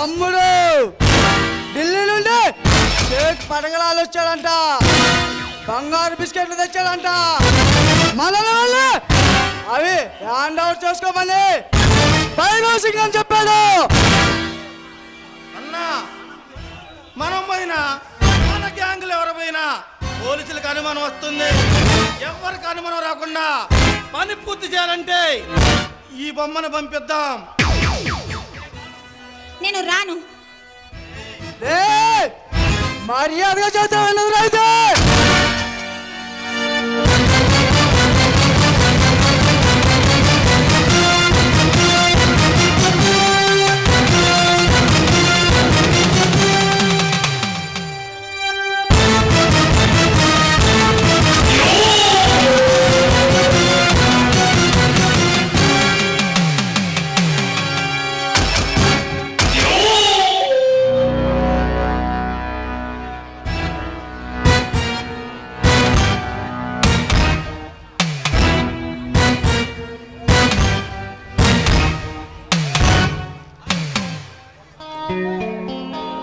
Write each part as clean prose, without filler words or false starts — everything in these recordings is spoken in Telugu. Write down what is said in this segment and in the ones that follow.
తమ్ముడు ఢిల్లీ నుండి కేక్ పడగలాలు వచ్చాడంట, బంగారు బిస్కెట్లు తెచ్చాడంట. మన వాళ్ళు అవి హ్యాండ్ అవుట్ చేసుకోమని సింగ్ అని చెప్పాడు. అన్నా మనం పోయినా మన గ్యాంగులు ఎవరు పోయినా పోలీసులకు అనుమానం వస్తుంది. ఎవరికి అనుమానం రాకుండా పని పూర్తి చేయాలంటే ఈ బొమ్మను పంపిద్దాం. నేను రాను. మర్యాదగా చేద్దాం అయితే.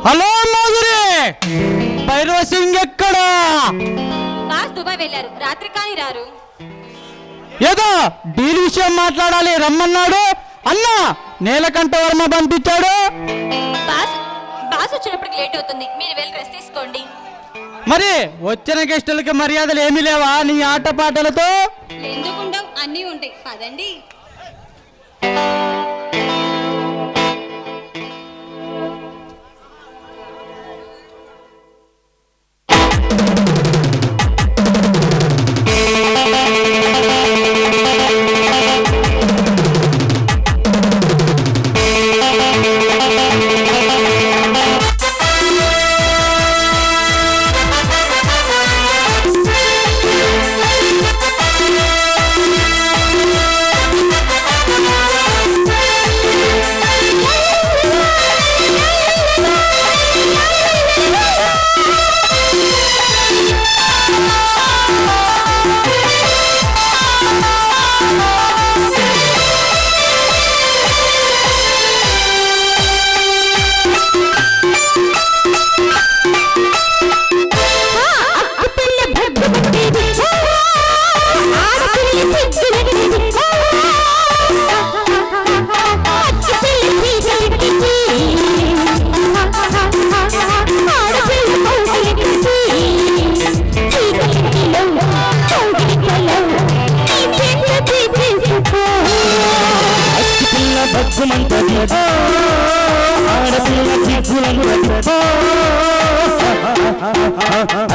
హలో మాధురి, భైరవ సింగ్ ఎక్కడా? బాస్ దుబాయ్ వెళ్ళారు, రాత్రి కానీ రారు. ఏదో డీల్ విషయం మాట్లాడాలి రమ్మన్నాడు. అన్నా నీలకంఠ వర్మ పంపించాడు. బాస్ వచ్చినప్పటికి లేట్ అవుతుంది, మీరు వెళ్ళి రెస్ట్ తీసుకోండి. మరి వచ్చిన గెస్టులకి మర్యాదలు ఏమీ లేవా నీ ఆటపాటలతో? ఎందుకుండవు, అన్నీ ఉంటాయి, పదండి.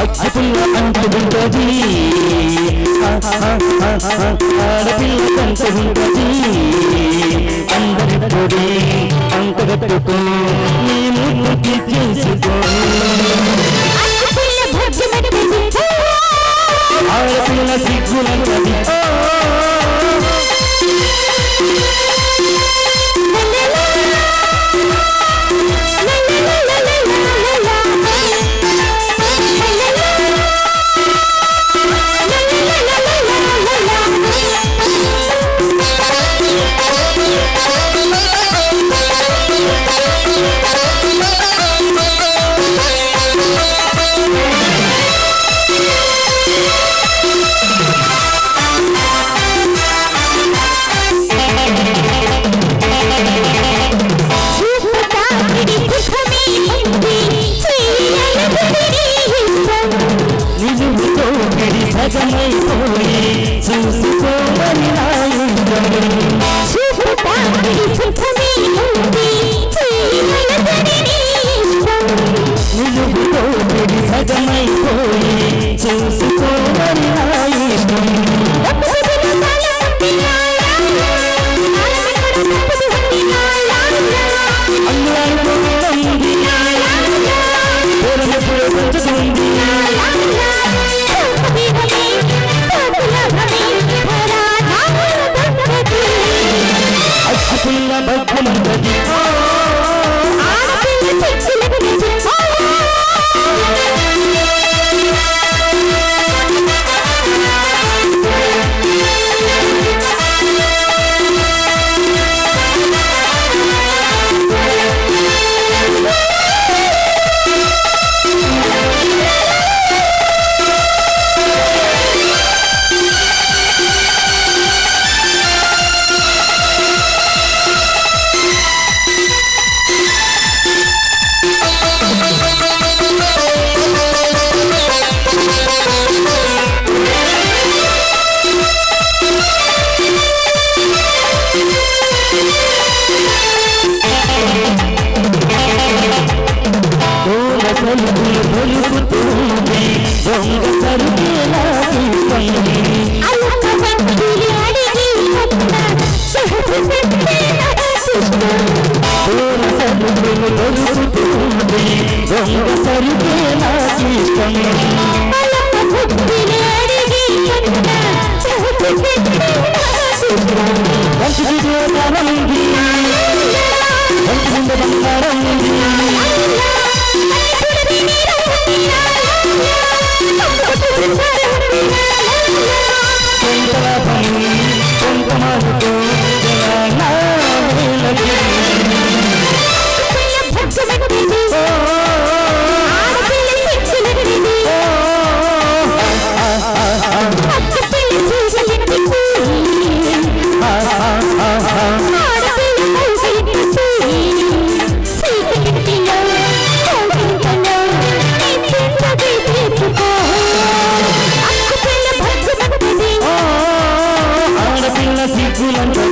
అచ్చిపుల్ల అంటుకుంటది, ఆడపిల్ల కంటుకుంటది. అందరి అంతగట్టుకో నీ ముద్దు తీర్చేసుకో. ఆడపిల్ల సిగ్గులంటది. బంగారం ఉంది ఒంటి నిండా బంగారం ఉంది కొంత లాభం కొంత మాటతో ఆడపిల్ల సిగ్గులంట